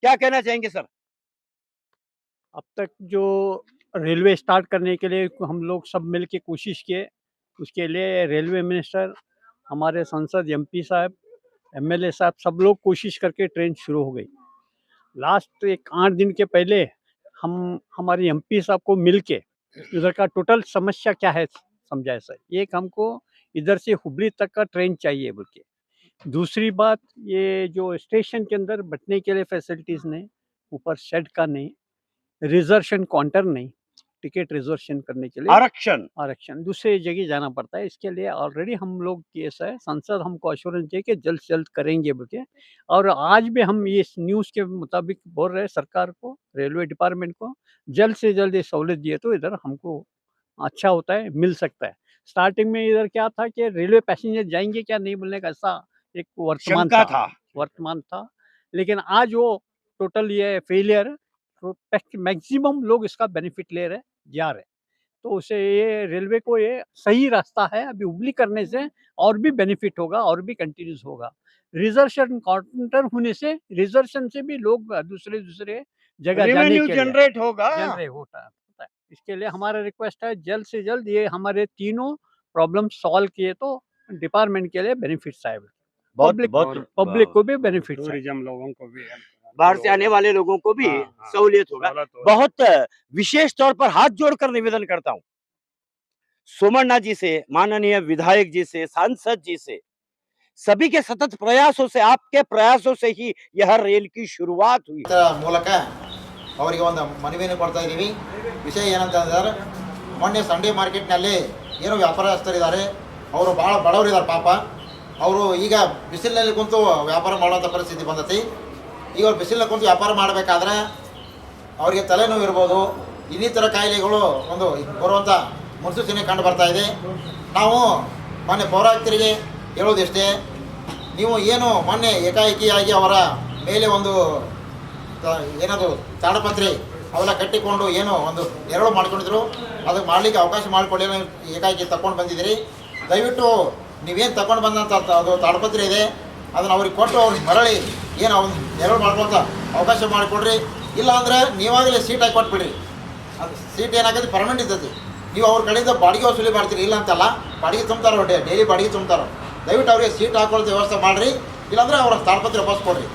क्या कहना चाहेंगे सर? अब तक जो रेलवे स्टार्ट करने के लिए हम लोग सब मिल के कोशिश किए, उसके लिए रेलवे मिनिस्टर, हमारे सांसद, एमपी साहब, एमएलए साहब, सब लोग कोशिश करके ट्रेन शुरू हो गई। लास्ट एक 8 दिन के पहले हम हमारे एमपी साहब को मिल के इधर का टोटल समस्या क्या है समझाए सर। एक हमको इधर से हुबली तक का ट्रेन चाहिए बोल के। दूसरी बात, ये जो स्टेशन के अंदर बैठने के लिए फैसिलिटीज़ नहीं, ऊपर शेड का नहीं, रिजर्वेशन काउंटर नहीं, टिकट रिजर्वेशन करने के लिए आरक्षण दूसरे जगह जाना पड़ता है। इसके लिए ऑलरेडी हम लोग केस है, सांसद हमको अश्योरेंस दे के जल्द से जल्द करेंगे बोल के। और आज भी हम ये न्यूज़ के मुताबिक बोल रहे हैं सरकार को, रेलवे डिपार्टमेंट को, जल्द से जल्द ये सहूलियत दिए तो इधर हमको अच्छा होता है, मिल सकता है। स्टार्टिंग में इधर क्या था कि रेलवे पैसेंजर जाएंगे क्या नहीं बोलने का ऐसा एक शंका था। वर्तमान था। लेकिन आज वो टोटल ये फेलियर, तो मैक्सिमम लोग इसका बेनिफिट ले रहे जा रहे। तो उसे ये रेलवे को ये सही रास्ता है। अभी हुबली करने से और भी बेनिफिट होगा और भी कंटिन्यूस होगा। रिजर्वेशन काउंटर होने से रिजर्वेशन से भी लोग दूसरे दूसरे जगह जाने रेवेन्यू के लिए जनरेट होगा। जनरेट होता है। इसके लिए हमारा रिक्वेस्ट है जल्द से जल्द ये हमारे तीनों प्रॉब्लम सॉल्व किए तो डिपार्टमेंट के लिए बेनिफिट्स आए, पब्लिक को भी बेनिफिट्स आए, टूरिज्म लोगों को भी बाहर से आने वाले लोगों को भी सहूलियत होगा। बहुत विशेष तौर पर हाथ जोड़कर निवेदन करता हूँ सोमन्ना जी से, माननीय विधायक जी से, सांसद जी से, सभी के सतत प्रयासों से, आपके प्रयासों से ही यह रेल की शुरुआत हुई। ಮೂಲಕ ಅವರಿಗೆ ಒಂದು ಮನವಿಯನ್ನು ಕೊಡ್ತಾ ಇದ್ದೀವಿ. ವಿಷಯ ಏನಂತಂದ್ರೆ ಮೊನ್ನೆ ಸಂಡೇ ಮಾರ್ಕೆಟ್ನಲ್ಲಿ ಏನೋ ವ್ಯಾಪಾರಸ್ಥರಿದ್ದಾರೆ, ಅವರು ಭಾಳ ಬಡವರಿದ್ದಾರೆ ಪಾಪ. ಅವರು ಈಗ ಬಿಸಿಲಿನಲ್ಲಿ ಕುಂತು ವ್ಯಾಪಾರ ಮಾಡುವಂಥ ಪರಿಸ್ಥಿತಿ ಬಂದತಿ. ಈಗ ಅವ್ರು ಬಿಸಿಲಿನಲ್ಲಿ ಕುಂತು ವ್ಯಾಪಾರ ಮಾಡಬೇಕಾದ್ರೆ ಅವರಿಗೆ ತಲೆನೋವು ಇರ್ಬೋದು, ಇನ್ನಿತರ ಕಾಯಿಲೆಗಳು ಒಂದು ಬರುವಂಥ ಮುನ್ಸೂಚನೆ ಕಂಡು ಬರ್ತಾ ಇದೆ. ನಾವು ಮೊನ್ನೆ ಪೌರಾಯುಕ್ತರಿಗೆ ಹೇಳೋದಿಷ್ಟೇ, ನೀವು ಏನು ಮೊನ್ನೆ ಏಕಾಏಕಿಯಾಗಿ ಅವರ ಮೇಲೆ ಒಂದು ಏನದು ತಾಡಪತ್ರಿ ಅವೆಲ್ಲ ಕಟ್ಟಿಕೊಂಡು ಏನೋ ಒಂದು ನೆರಳು ಮಾಡ್ಕೊಂಡಿದ್ರು, ಅದಕ್ಕೆ ಮಾಡಲಿಕ್ಕೆ ಅವಕಾಶ ಮಾಡಿಕೊಡಿ, ಏಕಾಏಕಿ ತಗೊಂಡು ಬಂದಿದ್ದೀರಿ. ದಯವಿಟ್ಟು ನೀವೇನು ತಗೊಂಡು ಬಂದಂಥ ಅದು ತಾಡಪತ್ರಿ ಇದೆ ಅದನ್ನು ಅವ್ರಿಗೆ ಕೊಟ್ಟು ಅವ್ರಿಗೆ ಮರಳಿ ಏನು ಅವ್ನು ನೆರಳು ಮಾಡ್ಕೊಂತ ಅವಕಾಶ ಮಾಡಿಕೊಡ್ರಿ. ಇಲ್ಲಾಂದರೆ ನೀವಾಗಲೇ ಸೀಟ್ ಹಾಕಿ ಕೊಟ್ಬಿಡ್ರಿ. ಅದು ಸೀಟ್ ಏನಾಗತ್ತೆ ಪರ್ಮನೆಂಟ್ ಇರ್ತೈತಿ. ನೀವು ಅವ್ರ ಕಡೆಯಿಂದ ಬಾಡಿಗೆ ವಸೂಲಿ ಮಾಡ್ತೀರಿ, ಇಲ್ಲ ಅಂತಲ್ಲ, ಬಾಡಿಗೆ ತುಂಬ್ತಾರೋ, ಡೈಲಿ ಬಾಡಿಗೆ ತುಂಬ್ತಾರೋ. ದಯವಿಟ್ಟು ಅವರಿಗೆ ಸೀಟ್ ಹಾಕೊಳ್ಳೋದು ವ್ಯವಸ್ಥೆ ಮಾಡಿರಿ, ಇಲ್ಲಾಂದರೆ ಅವ್ರ ತಾಡಪತ್ರಿ ವಾಪಸ್ ಕೊಡ್ರಿ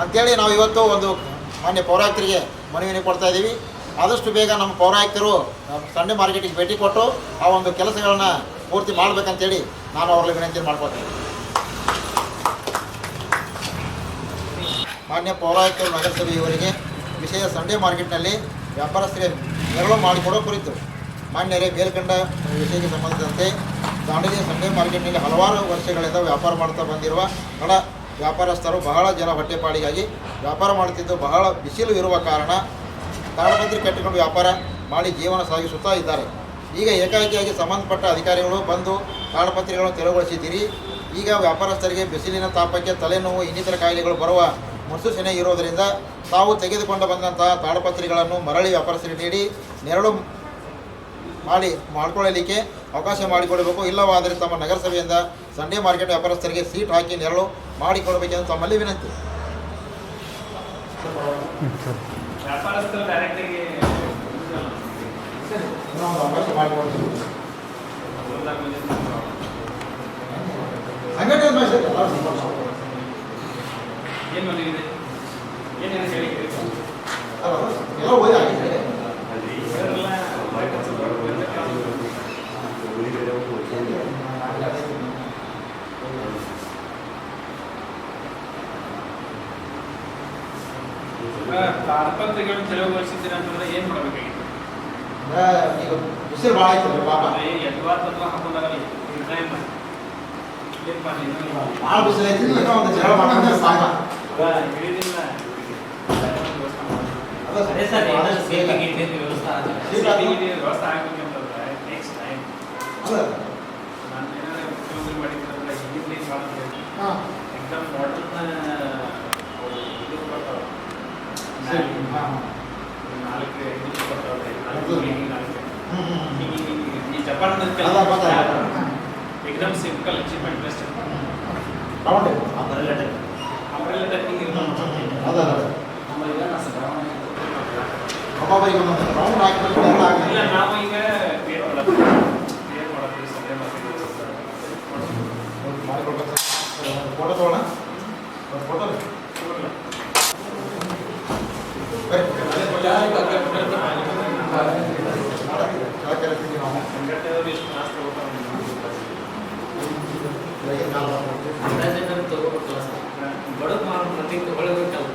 ಅಂಥೇಳಿ ನಾವು ಇವತ್ತು ಒಂದು ಮಾನ್ಯ ಪೌರಾಯುಕ್ತರಿಗೆ ಮನವಿಯನ್ನು ಕೊಡ್ತಾ ಇದ್ದೀವಿ. ಆದಷ್ಟು ಬೇಗ ನಮ್ಮ ಪೌರಾಯುಕ್ತರು ಸಂಡೇ ಮಾರ್ಕೆಟಿಗೆ ಭೇಟಿ ಕೊಟ್ಟು ಆ ಒಂದು ಕೆಲಸಗಳನ್ನು ಪೂರ್ತಿ ಮಾಡಬೇಕಂತೇಳಿ ನಾನು ಅವ್ರಲ್ಲಿ ವಿನಂತಿ ಮಾಡ್ಕೊಳ್ತೀನಿ. ಮಾನ್ಯ ಪೌರಾಯುಕ್ತರು ನಗರಸಭೆಯವರಿಗೆ ವಿಷಯ ಸಂಡೇ ಮಾರ್ಕೆಟ್ನಲ್ಲಿ ವ್ಯಾಪಾರಸ್ಥರಿಗೆ ನೆರಳು ಮಾಡಿಕೊಡೋ ಕುರಿತು ಮಾನ್ಯರೇ ಮೇಲ್ಕಂಡ ವಿಷಯಕ್ಕೆ ಸಂಬಂಧಿಸಿದಂತೆ ದಾಂಡೇಲಿ ಸಂಡೇ ಮಾರ್ಕೆಟ್ನಲ್ಲಿ ಹಲವಾರು ವರ್ಷಗಳಿಂದ ವ್ಯಾಪಾರ ಮಾಡ್ತಾ ಬಂದಿರುವ ಬಡ ವ್ಯಾಪಾರಸ್ಥರು ಬಹಳ ಜನ ಹೊಟ್ಟೆಪಾಡಿಗಾಗಿ ವ್ಯಾಪಾರ ಮಾಡುತ್ತಿದ್ದು ಬಹಳ ಬಿಸಿಲು ಇರುವ ಕಾರಣ ತಾಡಪತ್ರಿ ಕಟ್ಟಿಕೊಂಡು ವ್ಯಾಪಾರ ಮಾಡಿ ಜೀವನ ಸಾಗಿಸುತ್ತಾ ಇದ್ದಾರೆ. ಈಗ ಏಕಾಏಕಿಯಾಗಿ ಸಂಬಂಧಪಟ್ಟ ಅಧಿಕಾರಿಗಳು ಬಂದು ತಾಡಪತ್ರಿಗಳನ್ನು ತೆರವುಗೊಳಿಸಿದ್ದೀರಿ. ಈಗ ವ್ಯಾಪಾರಸ್ಥರಿಗೆ ಬಿಸಿಲಿನ ತಾಪಕ್ಕೆ ತಲೆನೋವು ಇನ್ನಿತರ ಕಾಯಿಲೆಗಳು ಬರುವ ಮುನ್ಸೂಚನೆ ಇರೋದರಿಂದ ತಾವು ತೆಗೆದುಕೊಂಡು ಬಂದಂತಹ ತಾಡಪತ್ರಿಗಳನ್ನು ಮರಳಿ ವ್ಯಾಪಾರಸ್ಥರಿಗೆ ನೀಡಿ ನೆರಳು ಮಾಡಿಕೊಳ್ಳಲಿಕ್ಕೆ ಅವಕಾಶ ಮಾಡಿಕೊಡಬೇಕು. ಇಲ್ಲವಾದರೆ ತಮ್ಮ ನಗರಸಭೆಯಿಂದ ಸಂಡೇ ಮಾರ್ಕೆಟ್ ವ್ಯಾಪಾರಸ್ಥರಿಗೆ ಸೀಟ್ ಹಾಕಿ ನೆರಳು ಮಾಡಿಕೊಡಬೇಕೆಂದು ತಮ್ಮಲ್ಲಿ ವಿನಂತಿ. ತಾಡಪತ್ರಿಗಳನ್ನು ತೆರವುಗೊಳಿಸಿದ್ದೀರ ಅಂತಂದ್ರೆ ಏನು ಮಾಡಬೇಕಾಗಿತ್ತು? ಈಗ ಬಿಸಿಲು ಭಾಳ ಆಯ್ತು ಪಾಪ, ಹಾಕೊಂಡಾಗಲ್ಲ ಭಾಳ ಬಿಸಿಲು ಐತಿ. ಏನೋ ಒಂದು ಜಗಳ ಮಾಡ್ಕೊಂಡ್ರೆ ಪಾಪ ಹೇಳಿದಿಲ್ಲ. ಅದೇ ಸರ್ ವ್ಯವಸ್ಥೆ ವ್ಯವಸ್ಥೆ ಆಗ್ಬೇಕಂತಂದ್ರೆ ನೆಕ್ಸ್ಟ್ ಟೈಮ್ ಅಲ್ಲ ನಾನು ಏನಾದ್ರು ಉಪಯೋಗ ಮಾಡಿದ್ರೆ ಹಿಂದಿನ ಮಾಡಿದ್ರೆ ಎಕ್ಸಾಮ್ ವಾಟರ್ನ ಇದು ಬರ್ತಾವೆ, 4-5 ಬರ್ತಾವೆ, 4 ಈ ಜಪಾನ್ एकदम simple achievement best round umbrella tapping ಅದ ಒಬ್ಬೊಬ್ಬರಿಗೆ ಒಂದೊಂದು ರೌಂಡ್ ಹಾಕಿದ್ರೆ ಎಲ್ಲ ಇಲ್ಲ ಆಗಲಿ. ನಾವು ಈಗ ಕ್ರಿಯೇಟ್ ಮಾಡತ್ತೀವಿ ಸಂಡೇ ಮಾರ್ಕೆಟ್ ಮಾಡಿಕೊಡ್ಬೇಕು ಸರ್. ಒಂದು ಫೋಟೋ ತೊಗೊಳ್ಳೋಣ, ಒಂದು ಫೋಟೋ ಸಂಘಟನೆಯವರು ಎಷ್ಟು ಮಾಸ್ ನಾವು ಬಡದು ಮಾಡಿ ಮಂದಿಗೆ ತಗೊಳ್ಳೋದಕ್ಕಲ್ಲ